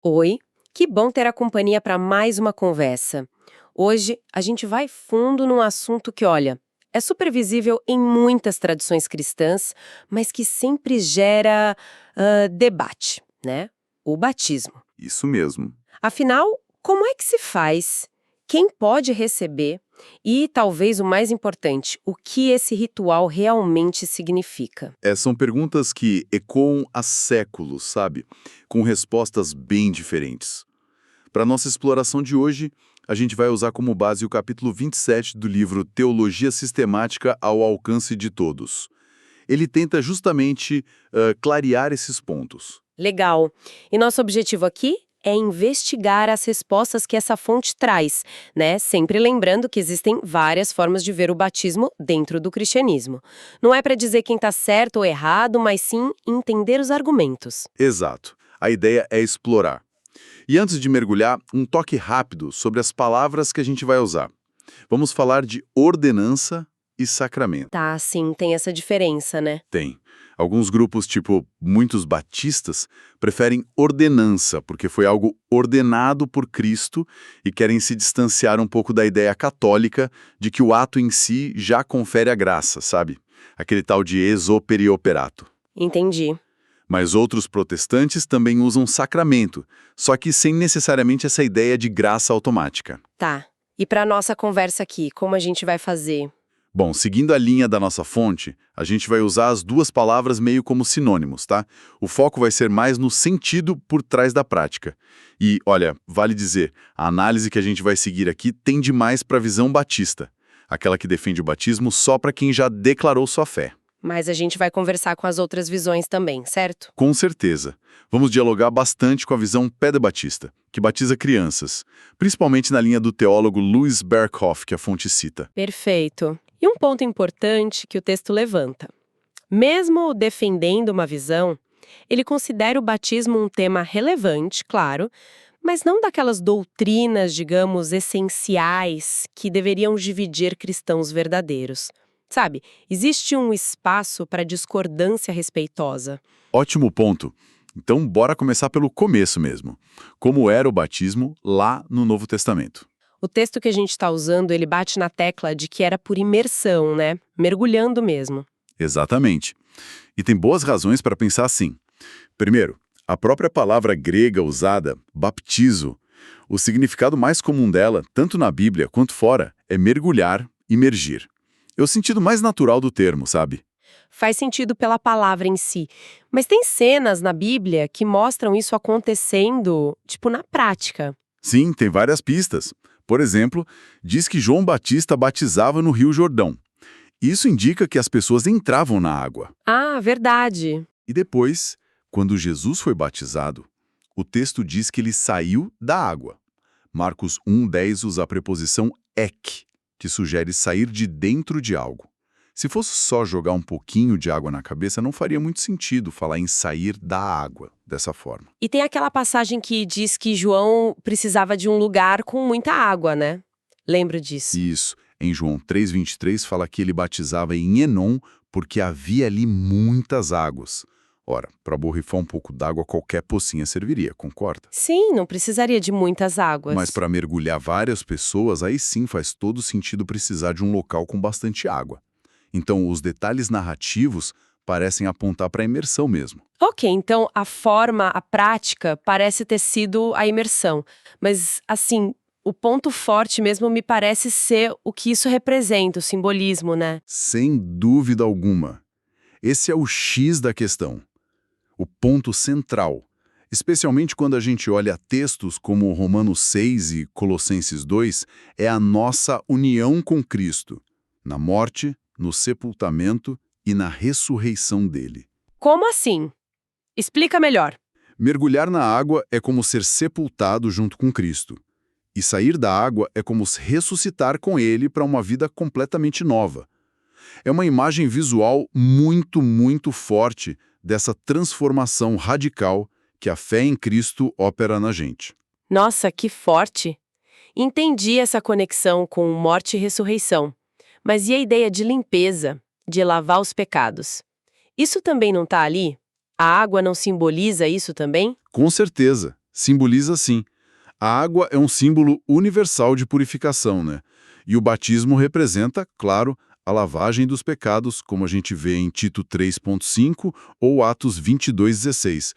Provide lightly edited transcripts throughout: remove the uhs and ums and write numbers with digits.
Oi, que bom ter a companhia para mais uma conversa. Hoje a gente vai fundo num assunto que, olha, é super visível em muitas tradições cristãs, mas que sempre gera debate, né? O batismo. Isso mesmo. Afinal, como é que se faz? Quem pode receber? E talvez o mais importante, o que esse ritual realmente significa? São perguntas que ecoam há séculos, sabe? Com respostas bem diferentes. Para nossa exploração de hoje, a gente vai usar como base o capítulo 27 do livro Teologia Sistemática ao Alcance de Todos. Ele tenta justamente clarear esses pontos. Legal. E nosso objetivo aqui é investigar as respostas que essa fonte traz, né? Sempre lembrando que existem várias formas de ver o batismo dentro do cristianismo. Não é para dizer quem está certo ou errado, mas sim entender os argumentos. Exato. A ideia é explorar. E antes de mergulhar, um toque rápido sobre as palavras que a gente vai usar. Vamos falar de ordenança e sacramento. Tá, sim, tem essa diferença, né? Tem. Alguns grupos, tipo muitos batistas, preferem ordenança, porque foi algo ordenado por Cristo e querem se distanciar um pouco da ideia católica de que o ato em si já confere a graça, sabe? Aquele tal de ex opere operato. Entendi. Mas outros protestantes também usam sacramento, só que sem necessariamente essa ideia de graça automática. Tá. E para nossa conversa aqui, como a gente vai fazer? Bom, seguindo a linha da nossa fonte, a gente vai usar as duas palavras meio como sinônimos, tá? O foco vai ser mais no sentido por trás da prática. E, olha, vale dizer, a análise que a gente vai seguir aqui tende mais para a visão batista, aquela que defende o batismo só para quem já declarou sua fé. Mas a gente vai conversar com as outras visões também, certo? Com certeza. Vamos dialogar bastante com a visão pedabatista, que batiza crianças, principalmente na linha do teólogo Louis Berkhoff, que a fonte cita. Perfeito. E um ponto importante que o texto levanta. Mesmo defendendo uma visão, ele considera o batismo um tema relevante, claro, mas não daquelas doutrinas, digamos, essenciais que deveriam dividir cristãos verdadeiros. Sabe, existe um espaço para discordância respeitosa. Ótimo ponto. Então, bora começar pelo começo mesmo. Como era o batismo lá no Novo Testamento? O texto que a gente está usando, ele bate na tecla de que era por imersão, né? Mergulhando mesmo. Exatamente. E tem boas razões para pensar assim. Primeiro, a própria palavra grega usada, baptizo, o significado mais comum dela, tanto na Bíblia quanto fora, é mergulhar, imergir. É o sentido mais natural do termo, sabe? Faz sentido pela palavra em si. Mas tem cenas na Bíblia que mostram isso acontecendo, tipo, na prática. Sim, tem várias pistas. Por exemplo, diz que João Batista batizava no Rio Jordão. Isso indica que as pessoas entravam na água. Ah, verdade. E depois, quando Jesus foi batizado, o texto diz que ele saiu da água. Marcos 1:10 usa a preposição ek, que sugere sair de dentro de algo. Se fosse só jogar um pouquinho de água na cabeça, não faria muito sentido falar em sair da água dessa forma. E tem aquela passagem que diz que João precisava de um lugar com muita água, né? Lembro disso. Isso, em João 3:23 fala que ele batizava em Enom porque havia ali muitas águas. Ora, para borrifar um pouco d'água, qualquer pocinha serviria, concorda? Sim, não precisaria de muitas águas. Mas para mergulhar várias pessoas, aí sim faz todo sentido precisar de um local com bastante água. Então, os detalhes narrativos parecem apontar para a imersão mesmo. Ok, então a forma, a prática, parece ter sido a imersão. Mas, assim, o ponto forte mesmo me parece ser o que isso representa, o simbolismo, né? Sem dúvida alguma. Esse é o X da questão. O ponto central. Especialmente quando a gente olha textos como Romanos 6 e Colossenses 2, é a nossa união com Cristo, na morte, no sepultamento e na ressurreição dele. Como assim? Explica melhor. Mergulhar na água é como ser sepultado junto com Cristo. E sair da água é como ressuscitar com ele para uma vida completamente nova. É uma imagem visual muito, muito forte dessa transformação radical que a fé em Cristo opera na gente. Nossa, que forte! Entendi essa conexão com morte e ressurreição. Mas e a ideia de limpeza, de lavar os pecados? Isso também não está ali? A água não simboliza isso também? Com certeza, Simboliza sim. A água é um símbolo universal de purificação, né? E o batismo representa, claro, a lavagem dos pecados, como a gente vê em Tito 3,5 ou Atos 22,16.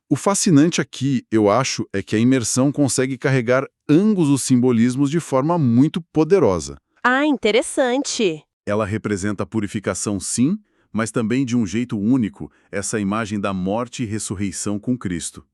O fascinante aqui, eu acho, é que a imersão consegue carregar ambos os simbolismos de forma muito poderosa. Ah, interessante! Ela representa a purificação, sim, mas também de um jeito único, essa imagem da morte e ressurreição com Cristo.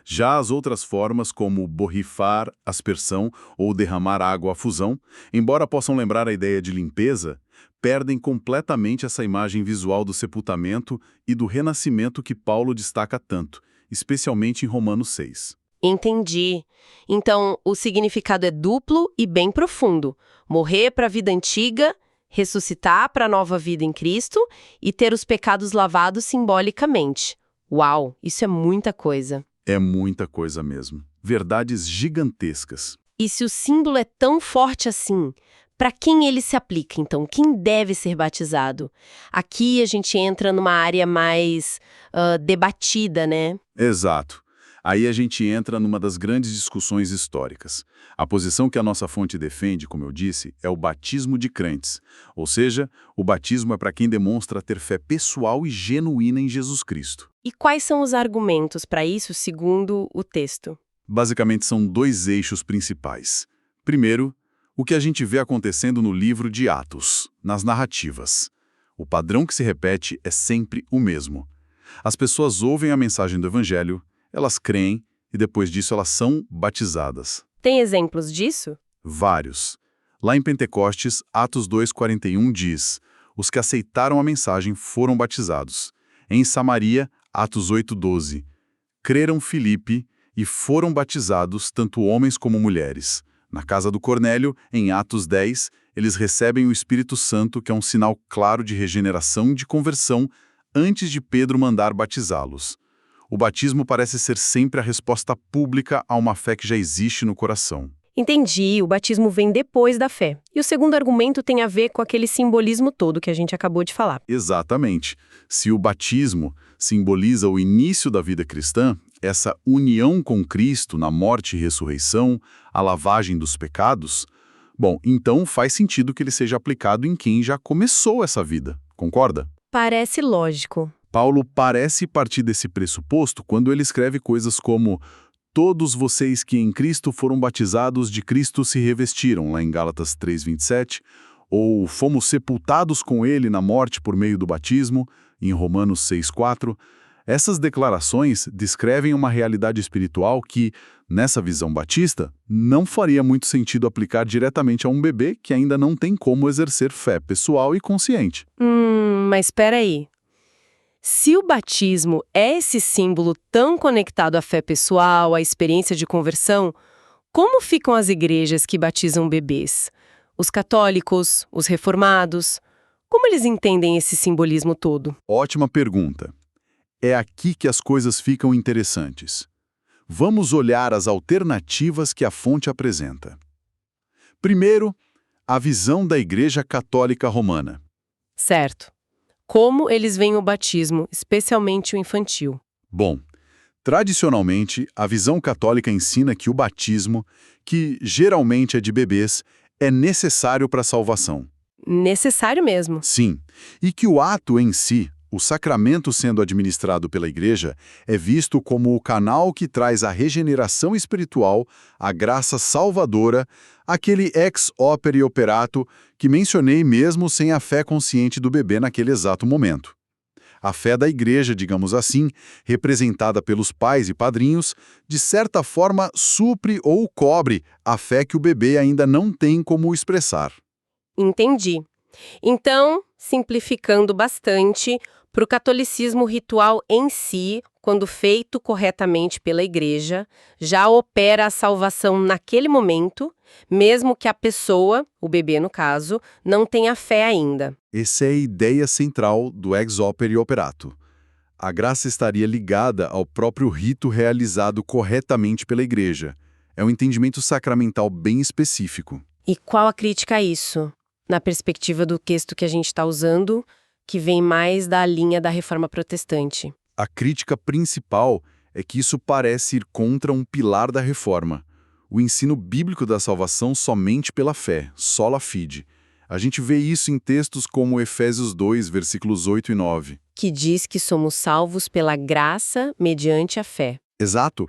Já as outras formas, como borrifar, aspersão ou derramar água à fusão, embora possam lembrar a ideia de limpeza, perdem completamente essa imagem visual do sepultamento e do renascimento que Paulo destaca tanto, especialmente em Romanos 6. Entendi. Então, o significado é duplo e bem profundo. Morrer para a vida antiga, ressuscitar para a nova vida em Cristo e ter os pecados lavados simbolicamente. Uau, isso é muita coisa. É muita coisa mesmo. Verdades gigantescas. E se o símbolo é tão forte assim, para quem ele se aplica, então? Quem deve ser batizado? Aqui a gente entra numa área mais debatida, né? Exato. Aí a gente entra numa das grandes discussões históricas. A posição que a nossa fonte defende, como eu disse, é o batismo de crentes. Ou seja, o batismo é para quem demonstra ter fé pessoal e genuína em Jesus Cristo. E quais são os argumentos para isso, segundo o texto? Basicamente, são dois eixos principais. Primeiro, o que a gente vê acontecendo no livro de Atos, nas narrativas. O padrão que se repete é sempre o mesmo. As pessoas ouvem a mensagem do Evangelho, elas creem e depois disso elas são batizadas. Tem exemplos disso? Vários. Lá em Pentecostes, Atos 2,41 diz: os que aceitaram a mensagem foram batizados. Em Samaria, Atos 8,12. Creram Filipe e foram batizados tanto homens como mulheres. Na casa do Cornélio, em Atos 10, eles recebem o Espírito Santo, que é um sinal claro de regeneração e de conversão, antes de Pedro mandar batizá-los. O batismo parece ser sempre a resposta pública a uma fé que já existe no coração. Entendi, o batismo vem depois da fé. E o segundo argumento tem a ver com aquele simbolismo todo que a gente acabou de falar. Exatamente. Se o batismo simboliza o início da vida cristã, essa união com Cristo na morte e ressurreição, a lavagem dos pecados, bom, então faz sentido que ele seja aplicado em quem já começou essa vida, concorda? Parece lógico. Paulo parece partir desse pressuposto quando ele escreve coisas como todos vocês que em Cristo foram batizados de Cristo se revestiram, lá em Gálatas 3,27, ou fomos sepultados com ele na morte por meio do batismo, em Romanos 6,4. Essas declarações descrevem uma realidade espiritual que, nessa visão batista, não faria muito sentido aplicar diretamente a um bebê que ainda não tem como exercer fé pessoal e consciente. Mas espera aí. Se o batismo é esse símbolo tão conectado à fé pessoal, à experiência de conversão, como ficam as igrejas que batizam bebês? Os católicos, os reformados? Como eles entendem esse simbolismo todo? Ótima pergunta. É aqui que as coisas ficam interessantes. Vamos olhar as alternativas que a fonte apresenta. Primeiro, a visão da Igreja Católica Romana. Certo. Como eles veem o batismo, especialmente o infantil? Bom, tradicionalmente, a visão católica ensina que o batismo, que geralmente é de bebês, é necessário para a salvação. Necessário mesmo. Sim, e que o ato em si, o sacramento sendo administrado pela Igreja, é visto como o canal que traz a regeneração espiritual, a graça salvadora, aquele ex opere operato que mencionei mesmo sem a fé consciente do bebê naquele exato momento. A fé da Igreja, digamos assim, representada pelos pais e padrinhos, de certa forma supre ou cobre a fé que o bebê ainda não tem como expressar. Entendi. Então, simplificando bastante, para o catolicismo ritual em si, quando feito corretamente pela Igreja, já opera a salvação naquele momento, mesmo que a pessoa, o bebê no caso, não tenha fé ainda. Essa é a ideia central do ex opere operato. A graça estaria ligada ao próprio rito realizado corretamente pela Igreja. É um entendimento sacramental bem específico. E qual a crítica a isso? Na perspectiva do texto que a gente está usando, que vem mais da linha da Reforma Protestante. A crítica principal é que isso parece ir contra um pilar da reforma, o ensino bíblico da salvação somente pela fé, sola fide. A gente vê isso em textos como Efésios 2, versículos 8 e 9. Que diz que somos salvos pela graça mediante a fé. Exato.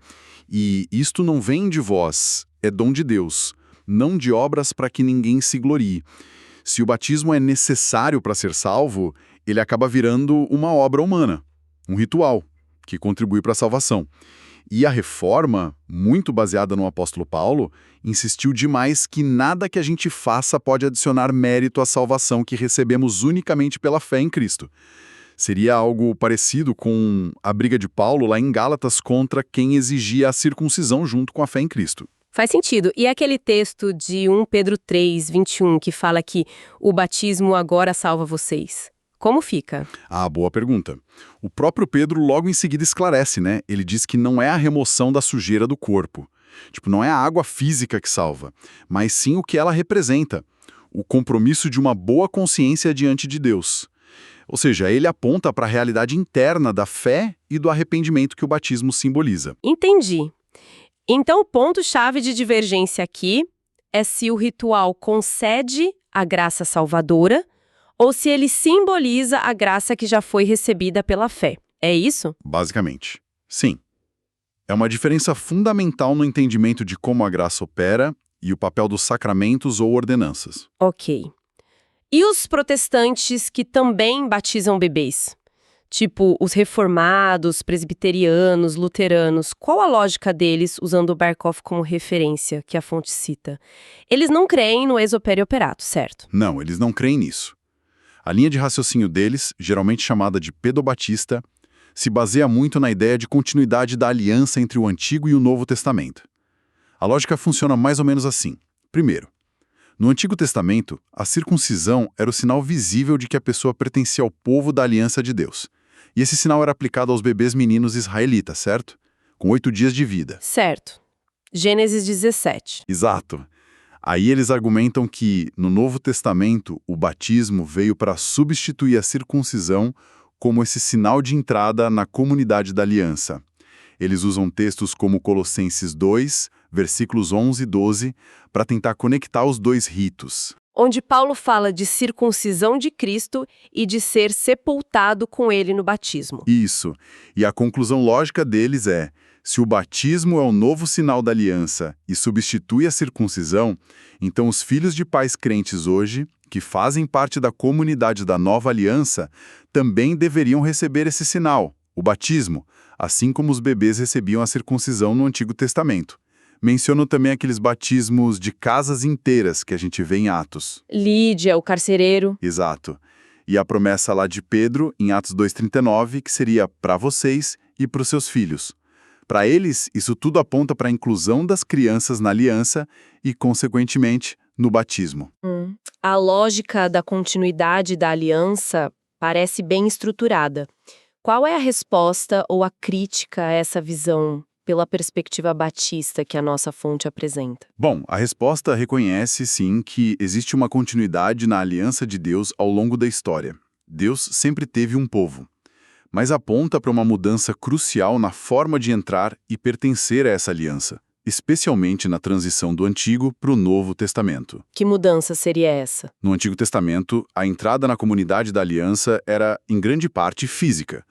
E isto não vem de vós, é dom de Deus, não de obras para que ninguém se glorie. Se o batismo é necessário para ser salvo, ele acaba virando uma obra humana, um ritual, que contribui para a salvação. E a reforma, muito baseada no apóstolo Paulo, insistiu demais que nada que a gente faça pode adicionar mérito à salvação que recebemos unicamente pela fé em Cristo. Seria algo parecido com a briga de Paulo lá em Gálatas contra quem exigia a circuncisão junto com a fé em Cristo. Faz sentido. E aquele texto de 1 Pedro 3, 21, que fala que o batismo agora salva vocês. Como fica? Ah, boa pergunta. O próprio Pedro logo em seguida esclarece, né? Ele diz que não é a remoção da sujeira do corpo. Não é a água física que salva, mas sim o que ela representa. O compromisso de uma boa consciência diante de Deus. Ou seja, ele aponta para a realidade interna da fé e do arrependimento que o batismo simboliza. Entendi. Então, o ponto-chave de divergência aqui é se o ritual concede a graça salvadora ou se ele simboliza a graça que já foi recebida pela fé. É isso? Basicamente, sim. É uma diferença fundamental no entendimento de como a graça opera e o papel dos sacramentos ou ordenanças. Ok. E os protestantes que também batizam bebês? Tipo, os reformados, presbiterianos, luteranos, qual a lógica deles usando o Berkhof como referência, que a fonte cita? Eles não creem no exoperioperato, certo? Não, eles não creem nisso. A linha de raciocínio deles, geralmente chamada de pedobatista, se baseia muito na ideia de continuidade da aliança entre o Antigo e o Novo Testamento. A lógica funciona mais ou menos assim. Primeiro, no Antigo Testamento, a circuncisão era o sinal visível de que a pessoa pertencia ao povo da aliança de Deus. E esse sinal era aplicado aos bebês meninos israelitas, certo? Com 8 dias de vida. Certo. Gênesis 17. Exato. Aí eles argumentam que, no Novo Testamento, o batismo veio para substituir a circuncisão como esse sinal de entrada na comunidade da aliança. Eles usam textos como Colossenses 2, versículos 11 e 12, para tentar conectar os dois ritos. Onde Paulo fala de circuncisão de Cristo e de ser sepultado com ele no batismo. Isso. E a conclusão lógica deles é: se o batismo é o novo sinal da aliança e substitui a circuncisão, então os filhos de pais crentes hoje, que fazem parte da comunidade da nova aliança, também deveriam receber esse sinal, o batismo, assim como os bebês recebiam a circuncisão no Antigo Testamento. Menciono também aqueles batismos de casas inteiras que a gente vê em Atos. Lídia, o carcereiro. Exato. E a promessa lá de Pedro, em Atos 2,39, que seria para vocês e para os seus filhos. Para eles, isso tudo aponta para a inclusão das crianças na aliança e, consequentemente, no batismo. A lógica da continuidade da aliança parece bem estruturada. Qual é a resposta ou a crítica a essa visão pela perspectiva batista que a nossa fonte apresenta? Bom, a resposta reconhece, sim, que existe uma continuidade na aliança de Deus ao longo da história. Deus sempre teve um povo, mas aponta para uma mudança crucial na forma de entrar e pertencer a essa aliança, especialmente na transição do Antigo para o Novo Testamento. Que mudança seria essa? No Antigo Testamento, a entrada na comunidade da aliança era, em grande parte, física.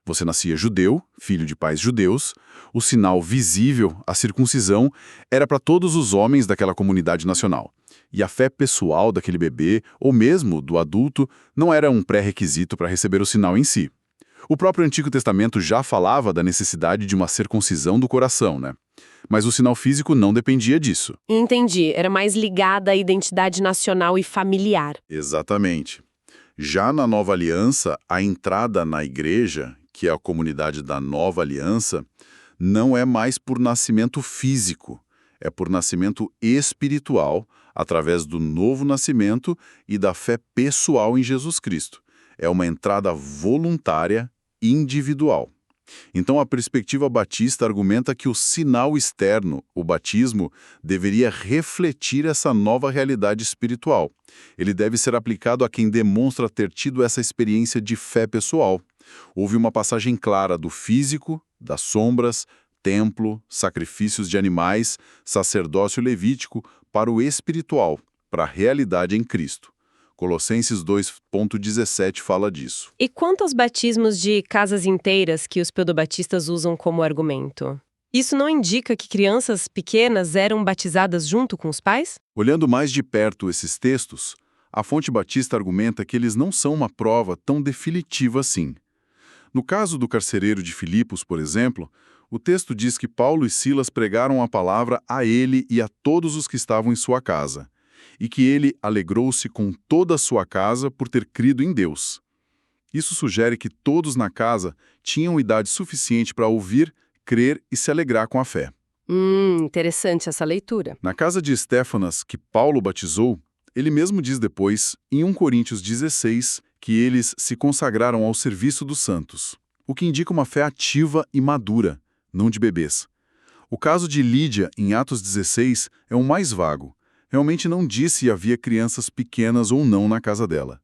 Você nascia judeu, filho de pais judeus, o sinal visível, a circuncisão, era para todos os homens daquela comunidade nacional. E a fé pessoal daquele bebê, ou mesmo do adulto, não era um pré-requisito para receber o sinal em si. O próprio Antigo Testamento já falava da necessidade de uma circuncisão do coração, né? Mas o sinal físico não dependia disso. Entendi, era mais ligada à identidade nacional e familiar. Exatamente. Já na Nova Aliança, a entrada na igreja, que é a comunidade da Nova Aliança, não é mais por nascimento físico, é por nascimento espiritual, através do novo nascimento e da fé pessoal em Jesus Cristo. É uma entrada voluntária, individual. Então, a perspectiva batista argumenta que o sinal externo, o batismo, deveria refletir essa nova realidade espiritual. Ele deve ser aplicado a quem demonstra ter tido essa experiência de fé pessoal. Houve uma passagem clara do físico, das sombras, templo, sacrifícios de animais, sacerdócio levítico, para o espiritual, para a realidade em Cristo. Colossenses 2,17 fala disso. E quanto aos batismos de casas inteiras que os pedobatistas usam como argumento? Isso não indica que crianças pequenas eram batizadas junto com os pais? Olhando mais de perto esses textos, a Fonte Batista argumenta que eles não são uma prova tão definitiva assim. No caso do carcereiro de Filipos, por exemplo, o texto diz que Paulo e Silas pregaram a palavra a ele e a todos os que estavam em sua casa, e que ele alegrou-se com toda a sua casa por ter crido em Deus. Isso sugere que todos na casa tinham idade suficiente para ouvir, crer e se alegrar com a fé. Interessante essa leitura. Na casa de Estéfanas, que Paulo batizou, ele mesmo diz depois, em 1 Coríntios 16, que eles se consagraram ao serviço dos santos, o que indica uma fé ativa e madura, não de bebês. O caso de Lídia, em Atos 16, é o mais vago. Realmente não diz se havia crianças pequenas ou não na casa dela.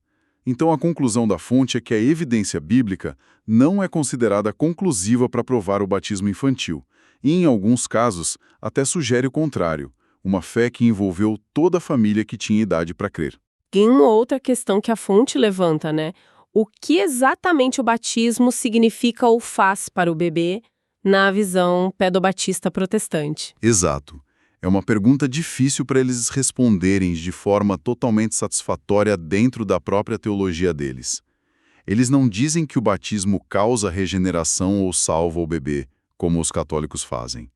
Então a conclusão da fonte é que a evidência bíblica não é considerada conclusiva para provar o batismo infantil, e em alguns casos até sugere o contrário, uma fé que envolveu toda a família que tinha idade para crer. E uma outra questão que a fonte levanta, né? O que exatamente o batismo significa ou faz para o bebê na visão pedobatista protestante? Exato. É uma pergunta difícil para eles responderem de forma totalmente satisfatória dentro da própria teologia deles. Eles não dizem que o batismo causa regeneração ou salva o bebê, como os católicos fazem.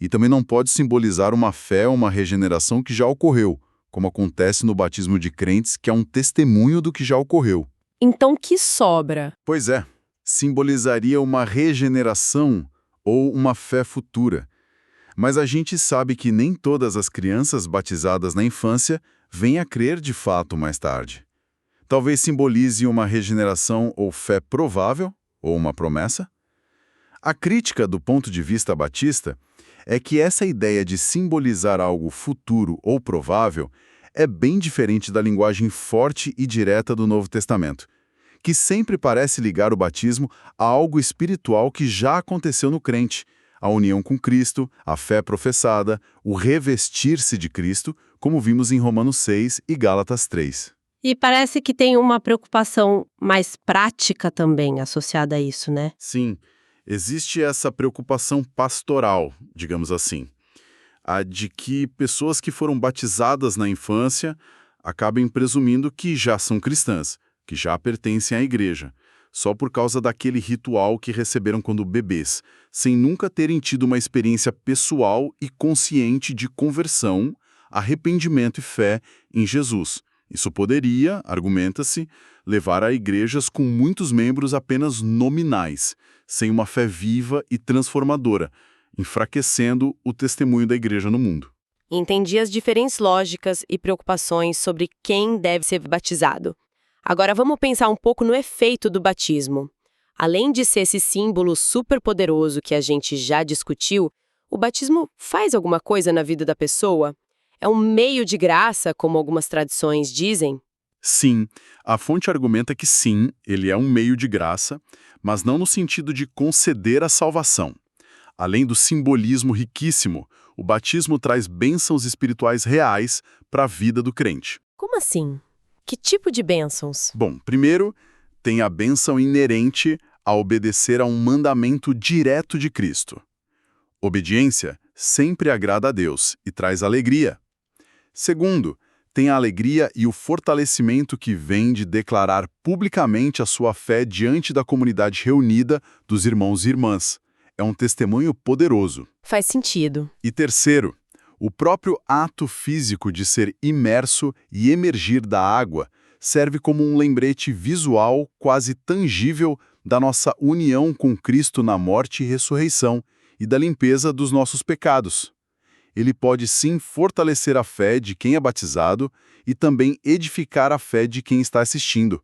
E também não pode simbolizar uma fé ou uma regeneração que já ocorreu, como acontece no batismo de crentes, que é um testemunho do que já ocorreu. Então, o que sobra? Pois é, simbolizaria uma regeneração ou uma fé futura. Mas a gente sabe que nem todas as crianças batizadas na infância vêm a crer de fato mais tarde. Talvez simbolize uma regeneração ou fé provável, ou uma promessa. A crítica do ponto de vista batista é que essa ideia de simbolizar algo futuro ou provável é bem diferente da linguagem forte e direta do Novo Testamento, que sempre parece ligar o batismo a algo espiritual que já aconteceu no crente, a união com Cristo, a fé professada, o revestir-se de Cristo, como vimos em Romanos 6 e Gálatas 3. E parece que tem uma preocupação mais prática também associada a isso, né? Sim, existe essa preocupação pastoral, digamos assim, a de que pessoas que foram batizadas na infância acabem presumindo que já são cristãs, que já pertencem à igreja, só por causa daquele ritual que receberam quando bebês, sem nunca terem tido uma experiência pessoal e consciente de conversão, arrependimento e fé em Jesus. Isso poderia, argumenta-se, levar a igrejas com muitos membros apenas nominais, sem uma fé viva e transformadora, enfraquecendo o testemunho da igreja no mundo. Entendi as diferentes lógicas e preocupações sobre quem deve ser batizado. Agora vamos pensar um pouco no efeito do batismo. Além de ser esse símbolo superpoderoso que a gente já discutiu, o batismo faz alguma coisa na vida da pessoa? É um meio de graça, como algumas tradições dizem? Sim, a fonte argumenta que sim, ele é um meio de graça, mas não no sentido de conceder a salvação. Além do simbolismo riquíssimo, o batismo traz bênçãos espirituais reais para a vida do crente. Como assim? Que tipo de bênçãos? Bom, primeiro, tem a bênção inerente a obedecer a um mandamento direto de Cristo. Obediência sempre agrada a Deus e traz alegria. Segundo, tem a alegria e o fortalecimento que vem de declarar publicamente a sua fé diante da comunidade reunida dos irmãos e irmãs. É um testemunho poderoso. Faz sentido. E terceiro, o próprio ato físico de ser imerso e emergir da água serve como um lembrete visual quase tangível da nossa união com Cristo na morte e ressurreição e da limpeza dos nossos pecados. Ele pode sim fortalecer a fé de quem é batizado e também edificar a fé de quem está assistindo.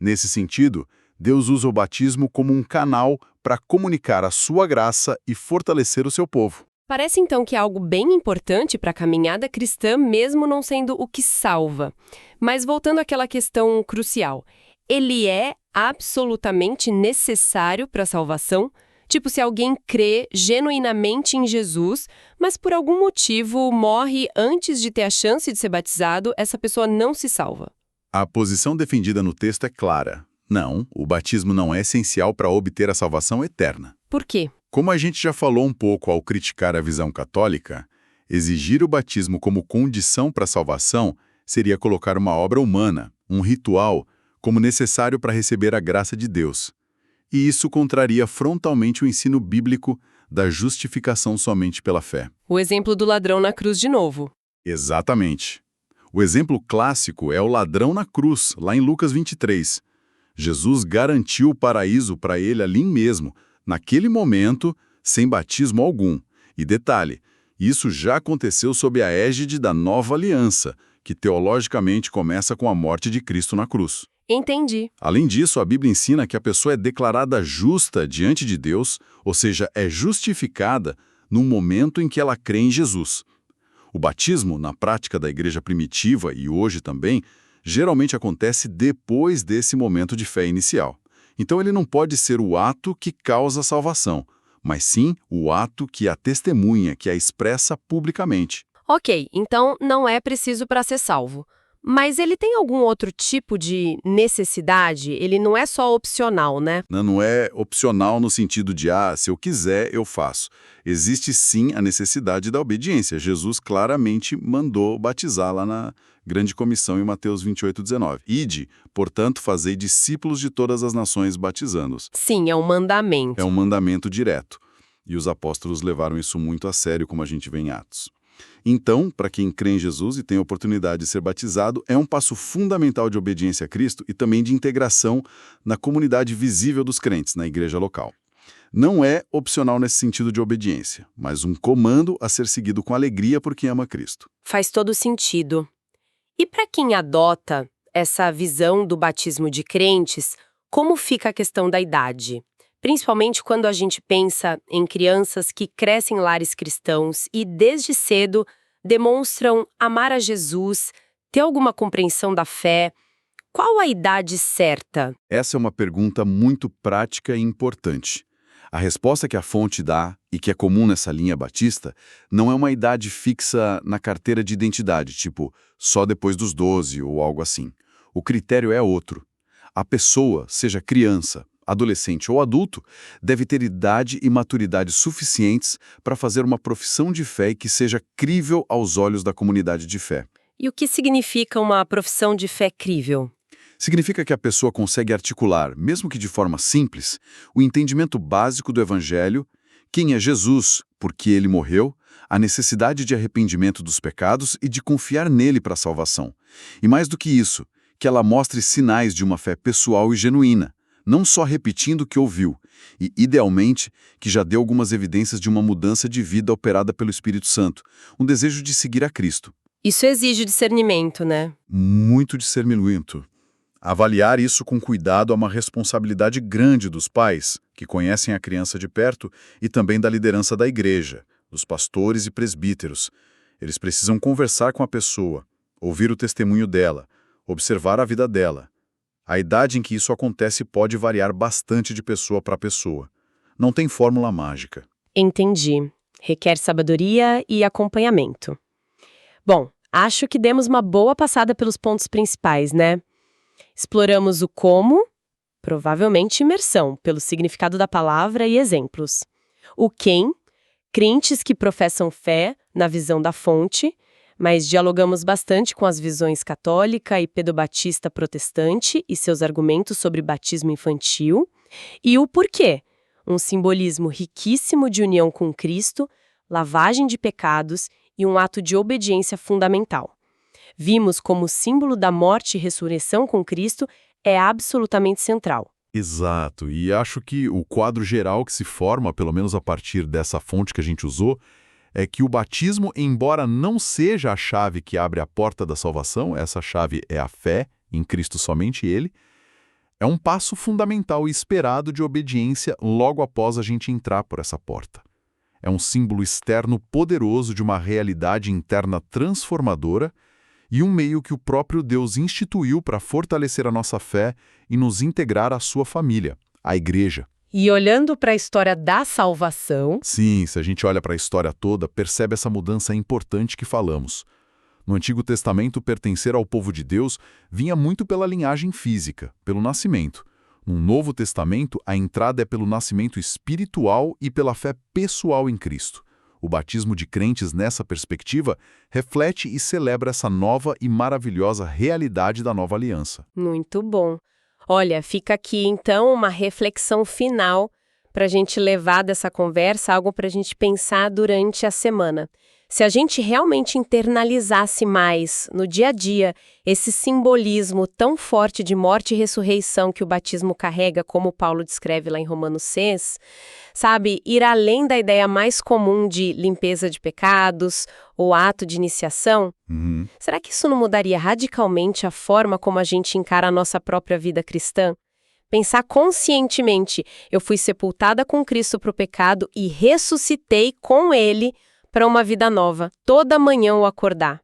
Nesse sentido, Deus usa o batismo como um canal para comunicar a sua graça e fortalecer o seu povo. Parece então que é algo bem importante para a caminhada cristã, mesmo não sendo o que salva. Mas voltando àquela questão crucial, ele é absolutamente necessário para a salvação? Tipo, se alguém crê genuinamente em Jesus, mas por algum motivo morre antes de ter a chance de ser batizado, essa pessoa não se salva. A posição defendida no texto é clara. Não, o batismo não é essencial para obter a salvação eterna. Por quê? Como a gente já falou um pouco ao criticar a visão católica, exigir o batismo como condição para a salvação seria colocar uma obra humana, um ritual, como necessário para receber a graça de Deus. E isso contraria frontalmente o ensino bíblico da justificação somente pela fé. O exemplo do ladrão na cruz de novo. Exatamente. O exemplo clássico é o ladrão na cruz, lá em Lucas 23. Jesus garantiu o paraíso para ele ali mesmo, naquele momento, sem batismo algum. E detalhe, isso já aconteceu sob a égide da Nova Aliança, que teologicamente começa com a morte de Cristo na cruz. Entendi. Além disso, a Bíblia ensina que a pessoa é declarada justa diante de Deus, ou seja, é justificada no momento em que ela crê em Jesus. O batismo, na prática da igreja primitiva e hoje também, geralmente acontece depois desse momento de fé inicial. Então ele não pode ser o ato que causa a salvação, mas sim o ato que a testemunha, que a expressa publicamente. Ok, então não é preciso para ser salvo. Mas ele tem algum outro tipo de necessidade? Ele não é só opcional, né? Não é opcional no sentido de, se eu quiser, eu faço. Existe sim a necessidade da obediência. Jesus claramente mandou batizar lá na Grande Comissão em Mateus 28:19. Ide, portanto, fazei discípulos de todas as nações batizando-os. Sim, é um mandamento. É um mandamento direto. E os apóstolos levaram isso muito a sério, como a gente vê em Atos. Então, para quem crê em Jesus e tem a oportunidade de ser batizado, é um passo fundamental de obediência a Cristo e também de integração na comunidade visível dos crentes, na igreja local. Não é opcional nesse sentido de obediência, mas um comando a ser seguido com alegria por quem ama Cristo. Faz todo sentido. E para quem adota essa visão do batismo de crentes, como fica a questão da idade? Principalmente quando a gente pensa em crianças que crescem em lares cristãos e, desde cedo, demonstram amar a Jesus, ter alguma compreensão da fé. Qual a idade certa? Essa é uma pergunta muito prática e importante. A resposta que a fonte dá, e que é comum nessa linha batista, não é uma idade fixa na carteira de identidade, tipo, só depois dos 12 ou algo assim. O critério é outro. A pessoa, seja criança, adolescente ou adulto, deve ter idade e maturidade suficientes para fazer uma profissão de fé que seja crível aos olhos da comunidade de fé. E o que significa uma profissão de fé crível? Significa que a pessoa consegue articular, mesmo que de forma simples, o entendimento básico do Evangelho, quem é Jesus, por que ele morreu, a necessidade de arrependimento dos pecados e de confiar nele para a salvação. E mais do que isso, que ela mostre sinais de uma fé pessoal e genuína, não só repetindo o que ouviu, e, idealmente, que já deu algumas evidências de uma mudança de vida operada pelo Espírito Santo, um desejo de seguir a Cristo. Isso exige discernimento, né? Muito discernimento. Avaliar isso com cuidado é uma responsabilidade grande dos pais, que conhecem a criança de perto, e também da liderança da igreja, dos pastores e presbíteros. Eles precisam conversar com a pessoa, ouvir o testemunho dela, observar a vida dela. A idade em que isso acontece pode variar bastante de pessoa para pessoa. Não tem fórmula mágica. Entendi. Requer sabedoria e acompanhamento. Bom, acho que demos uma boa passada pelos pontos principais, né? Exploramos o como, provavelmente imersão, pelo significado da palavra e exemplos. O quem, crentes que professam fé na visão da fonte, mas dialogamos bastante com as visões católica e pedobatista protestante e seus argumentos sobre batismo infantil. E o porquê, um simbolismo riquíssimo de união com Cristo, lavagem de pecados e um ato de obediência fundamental. Vimos como o símbolo da morte e ressurreição com Cristo é absolutamente central. Exato, e acho que o quadro geral que se forma, pelo menos a partir dessa fonte que a gente usou, é que o batismo, embora não seja a chave que abre a porta da salvação, essa chave é a fé em Cristo somente Ele, é um passo fundamental e esperado de obediência logo após a gente entrar por essa porta. É um símbolo externo poderoso de uma realidade interna transformadora e um meio que o próprio Deus instituiu para fortalecer a nossa fé e nos integrar à sua família, a Igreja. E olhando para a história da salvação, Sim, se a gente olha para a história toda, percebe essa mudança importante que falamos. No Antigo Testamento, pertencer ao povo de Deus vinha muito pela linhagem física, pelo nascimento. No Novo Testamento, a entrada é pelo nascimento espiritual e pela fé pessoal em Cristo. O batismo de crentes nessa perspectiva reflete e celebra essa nova e maravilhosa realidade da nova aliança. muito bom. Olha, fica aqui então uma reflexão final para a gente levar dessa conversa, algo para a gente pensar durante a semana. Se a gente realmente internalizasse mais no dia a dia esse simbolismo tão forte de morte e ressurreição que o batismo carrega, como Paulo descreve lá em Romanos 6, sabe, ir além da ideia mais comum de limpeza de pecados ou ato de iniciação, será que isso não mudaria radicalmente a forma como a gente encara a nossa própria vida cristã? Pensar conscientemente, eu fui sepultada com Cristo para o pecado e ressuscitei com Ele para uma vida nova, toda manhã ao acordar.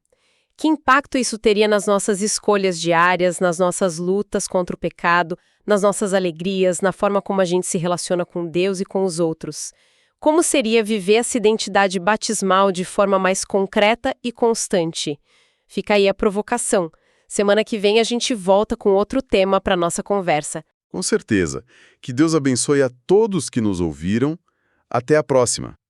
Que impacto isso teria nas nossas escolhas diárias, nas nossas lutas contra o pecado, nas nossas alegrias, na forma como a gente se relaciona com Deus e com os outros? Como seria viver essa identidade batismal de forma mais concreta e constante? Fica aí a provocação. Semana que vem a gente volta com outro tema para nossa conversa. Com certeza. Que Deus abençoe a todos que nos ouviram. Até a próxima.